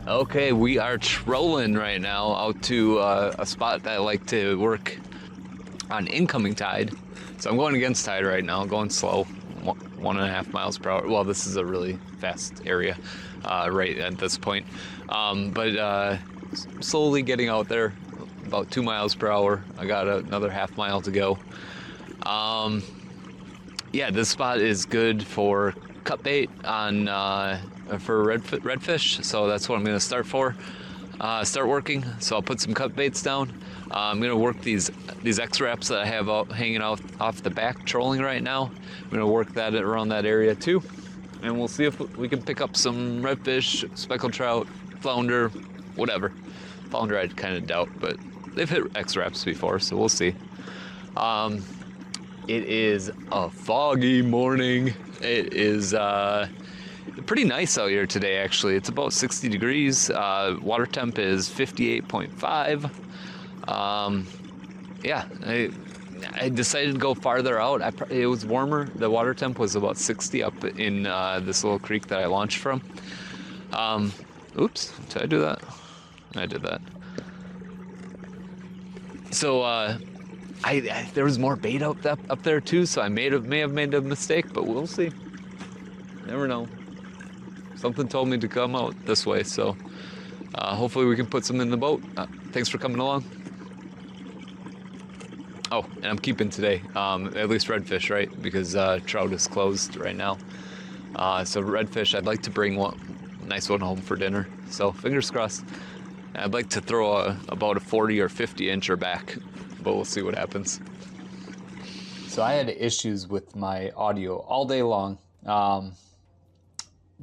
Okay, we are trolling right now out to a spot that I like to work on incoming tide. So I'm going against tide right now, going slow, 1.5 miles per hour. Well, this is a really fast area right at this point. But slowly getting out there, about 2 miles per hour. I got another half mile to go. Yeah, this spot is good for cut bait on for redfish, so that's what I'm going to start working. So I'll put some cut baits down. I'm going to work these X-wraps that I have out hanging out off the back trolling right now. I'm going to work that around that area too, and we'll see if we can pick up some redfish, speckled trout, flounder, whatever. Flounder I'd kind of doubt, but they've hit X-wraps before, so we'll see. It is a foggy morning. It is pretty nice out here today, actually. It's about 60 degrees. Water temp is 58.5. Yeah, I decided to go farther out. It was warmer. The water temp was about 60 up in this little creek that I launched from. Oops, did I do that? I did that. So there was more bait up there too, so I may have made a mistake, but we'll see. Never know. Something told me to come out this way, so hopefully we can put some in the boat. Thanks for coming along. Oh, and I'm keeping today, at least redfish, right? Because trout is closed right now. So redfish, I'd like to bring one nice one home for dinner. So fingers crossed. I'd like to throw about a 40 or 50 incher back, but we'll see what happens. So I had issues with my audio all day long.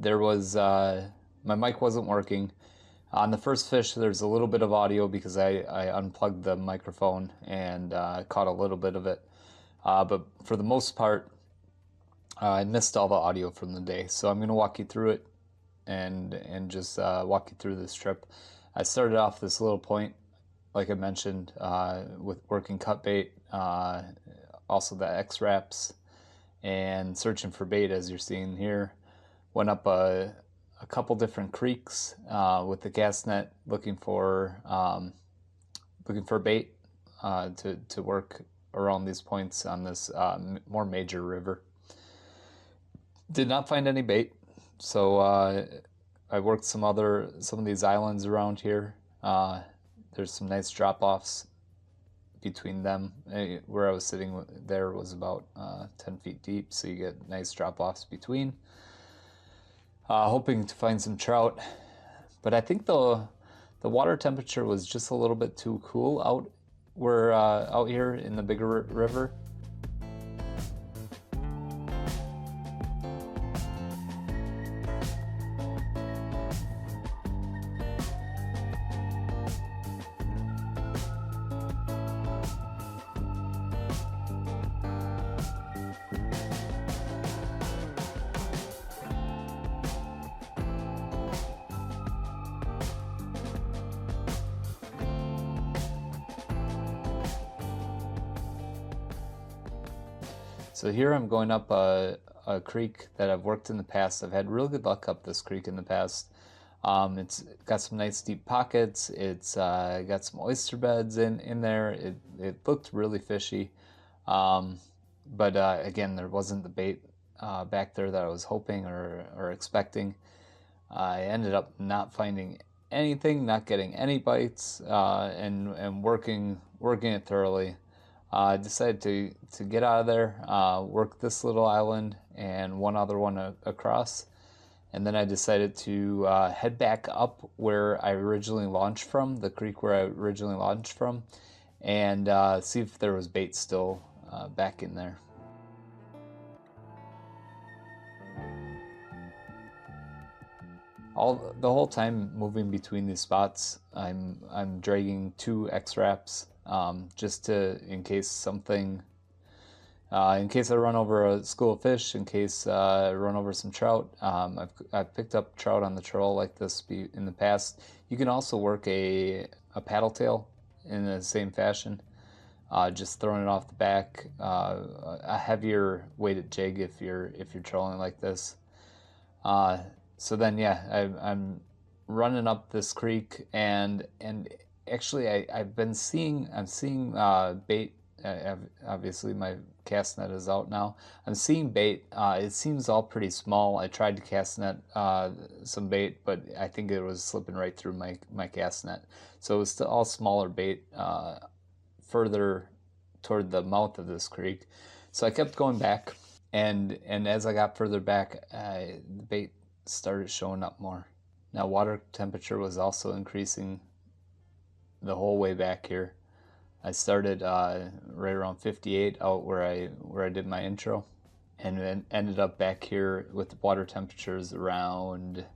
There was, my mic wasn't working. On the first fish, there's a little bit of audio because I unplugged the microphone and caught a little bit of it. But for the most part, I missed all the audio from the day. So I'm going to walk you through it and just walk you through this trip. I started off this little point, like I mentioned, with working cut bait, also the X-wraps, and searching for bait, as you're seeing here. Went up a couple different creeks with the cast net, looking for bait to work around these points on this more major river. Did not find any bait, so I worked some of these islands around here. There's some nice drop-offs between them. Where I was sitting there was about 10 feet deep, so you get nice drop-offs between. Hoping to find some trout, but I think the water temperature was just a little bit too cool out here in the bigger river. So here I'm going up a creek that I've worked in the past. I've had real good luck up this creek in the past. It's got some nice deep pockets. It's got some oyster beds in there. It looked really fishy. But again, there wasn't the bait back there that I was hoping or expecting. I ended up not finding anything, not getting any bites, and working working it thoroughly. I decided to get out of there, work this little island and one other one across, and then I decided to head back up where I originally launched from, the creek where I originally launched from, and see if there was bait still back in there. The whole time moving between these spots, I'm dragging 2 X-wraps just to in case something, in case I run over a school of fish, in case I run over some trout. I've picked up trout on the trawl like this in the past. You can also work a paddle tail in the same fashion, just throwing it off the back, a heavier weighted jig if you're trolling like this. So then, yeah, I'm running up this creek, and actually I'm seeing bait. Obviously, my cast net is out now. I'm seeing bait. It seems all pretty small. I tried to cast net some bait, but I think it was slipping right through my cast net. So it was still all smaller bait further toward the mouth of this creek. So I kept going back, and as I got further back, the bait started showing up more. Now water temperature was also increasing the whole way back here. I started right around 58 out where I did my intro, and then ended up back here with water temperatures around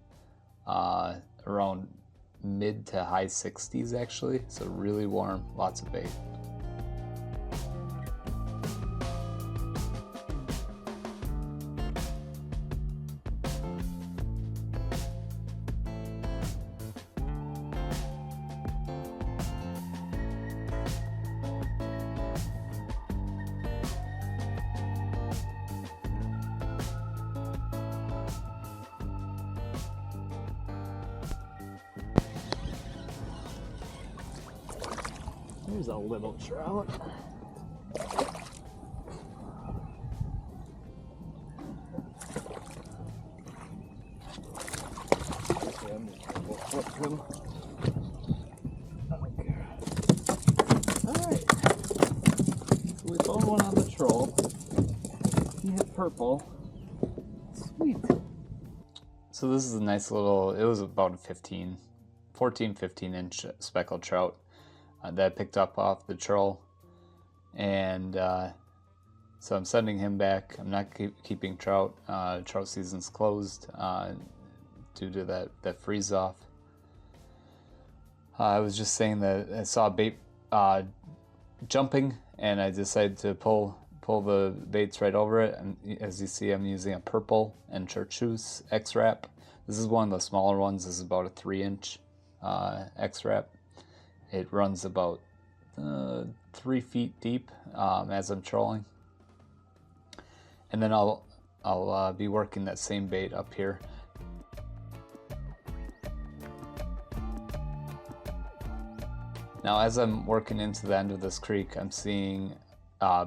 mid to high 60s actually, so really warm, lots of bait. There's a little trout. Okay, I'm just gonna flip him. Okay. Alright. So we found one on the troll. He hit purple. Sweet. So this is a nice little, it was about a 14, 15 inch speckled trout that I picked up off the troll, and so I'm sending him back. I'm not keeping trout. Trout season's closed due to that freeze off. I was just saying that I saw bait jumping, and I decided to pull the baits right over it. And as you see, I'm using a purple and chartreuse X-wrap. This is one of the smaller ones. This is about a 3-inch X-wrap. It runs about 3 feet deep as I'm trolling, and then I'll be working that same bait up here. Now, as I'm working into the end of this creek, I'm seeing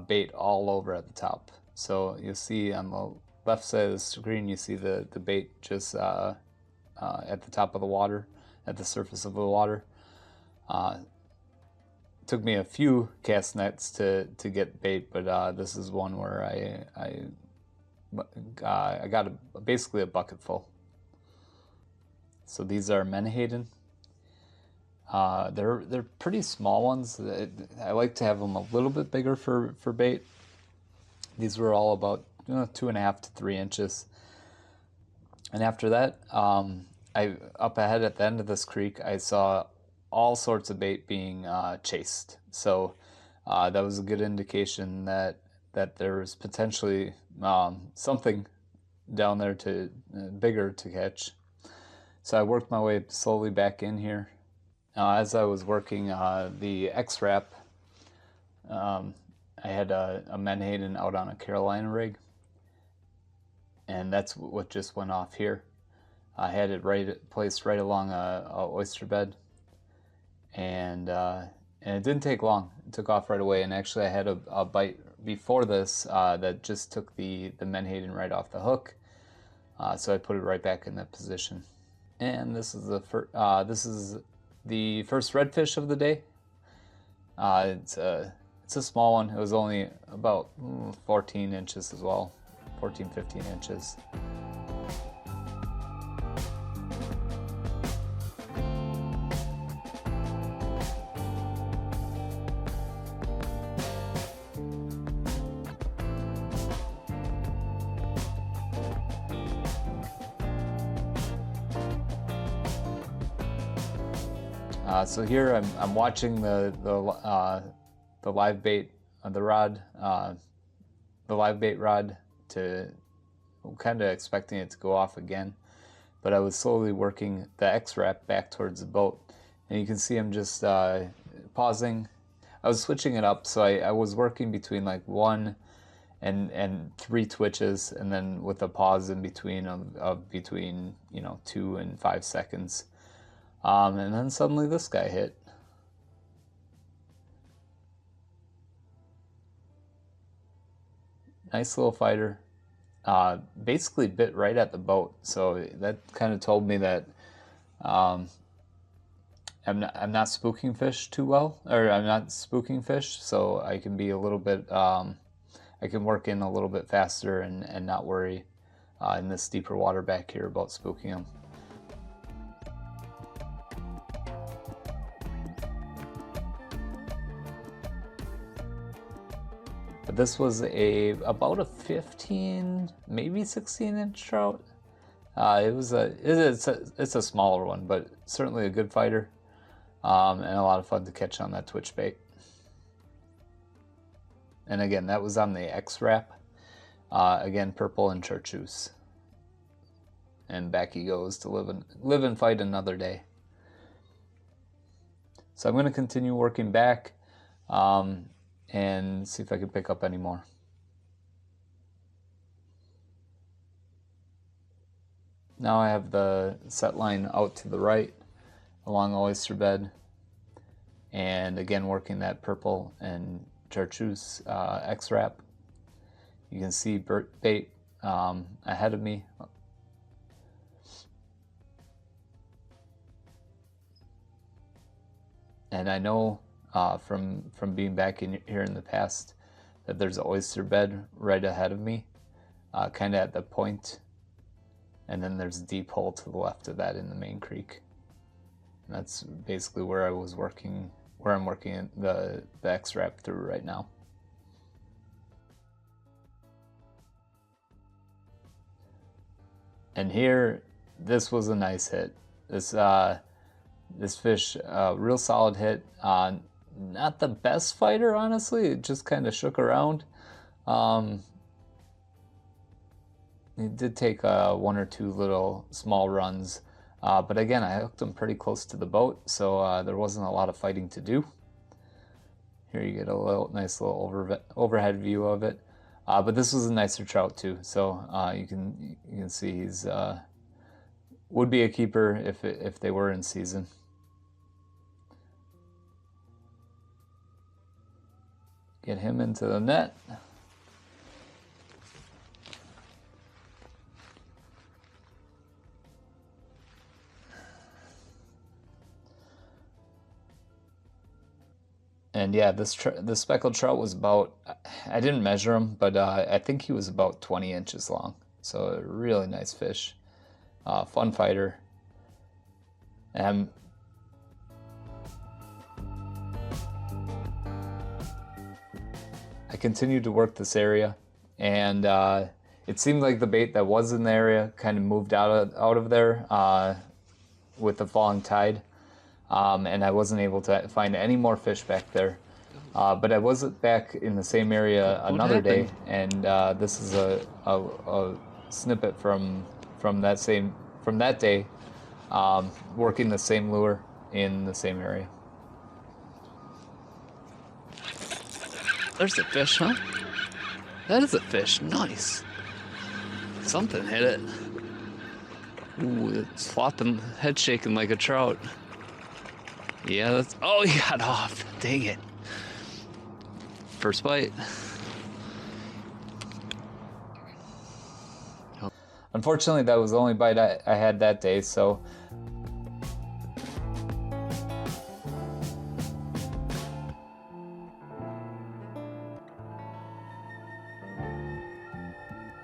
bait all over at the top. So you'll see on the left side of the screen, you see the bait just at the top of the water, at the surface of the water. Took me a few cast nets to get bait, but this is one where I got basically a bucket full. So these are Menhaden. They're pretty small ones. I like to have them a little bit bigger for bait. These were all about 2.5 to 3 inches. And after that, I up ahead at the end of this creek, I saw all sorts of bait being chased. So that was a good indication that there was potentially something down there bigger to catch. So I worked my way slowly back in here. As I was working the X-wrap, I had a Menhaden out on a Carolina rig, and that's what just went off here. I had it placed right along a oyster bed, and it didn't take long. It took off right away, and actually I had a bite before this that just took the Menhaden right off the hook, so I put it right back in that position. And this is the first redfish of the day. It's a small one. It was only about 14 inches as well, 14, 15 inches. So here I'm watching the live bait the rod, the live bait rod, to kind of expecting it to go off again, but I was slowly working the X-wrap back towards the boat, and you can see I'm just pausing. I was switching it up, so I was working between like 1 and 3 twitches, and then with a pause in between of between 2 and 5 seconds. And then suddenly this guy hit. Nice little fighter. Basically bit right at the boat, so that kind of told me that I'm not spooking fish too well, or I'm not spooking fish, so I can be a little bit, I can work in a little bit faster and not worry in this deeper water back here about spooking them. But this was about a 15, maybe 16-inch trout. It's a smaller one, but certainly a good fighter, and a lot of fun to catch on that twitch bait. And again, that was on the X-wrap. Again, purple and chartreuse. And back he goes to live and fight another day. So I'm going to continue working back. And see if I can pick up any more. Now I have the set line out to the right along the oyster bed, and again working that purple and chartreuse X-wrap. You can see bait ahead of me. And I know from being back here in the past that there's an oyster bed right ahead of me, kind of at the point, and then there's a deep hole to the left of that in the main creek. And that's basically where I was working, where I'm working the X-wrap through right now. And here, this was a nice hit. This fish, real solid hit. Not the best fighter, honestly. It just kind of shook around. It did take 1 or 2 little small runs, but again, I hooked him pretty close to the boat, so there wasn't a lot of fighting to do. Here you get a nice little overhead view of it. But this was a nicer trout too, so you can see he's would be a keeper if they were in season. Get him into the net. And yeah, this speckled trout was about, I didn't measure him, but I think he was about 20 inches long. So a really nice fish, fun fighter. And I continued to work this area, and it seemed like the bait that was in the area kind of moved out of there with the falling tide, and I wasn't able to find any more fish back there. But I was back in the same area another day, and this is a snippet from that day, working the same lure in the same area. There's a fish, huh? That is a fish. Nice. Something hit it. Ooh, it's flopping, head shaking like a trout. Yeah, that's... Oh, he got off. Dang it. First bite. Unfortunately, that was the only bite I had that day, so...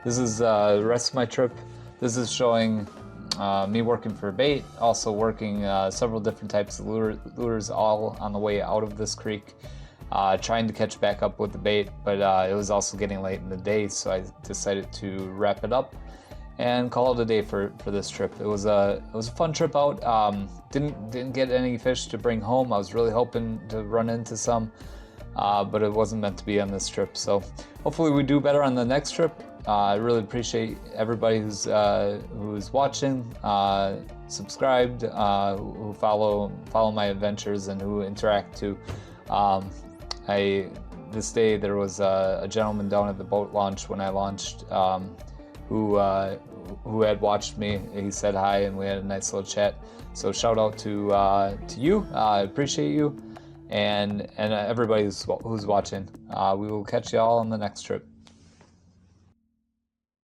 This is the rest of my trip. This is showing me working for bait, also working several different types of lures all on the way out of this creek, trying to catch back up with the bait, but it was also getting late in the day, so I decided to wrap it up and call it a day for this trip. It was a fun trip out. Didn't get any fish to bring home. I was really hoping to run into some, but it wasn't meant to be on this trip. So hopefully we do better on the next trip. I really appreciate everybody who's watching, subscribed, who follow my adventures and who interact too. This day there was a gentleman down at the boat launch when I launched, who had watched me. He said hi and we had a nice little chat. So shout out to you. I appreciate you, and everybody who's watching. We will catch you all on the next trip.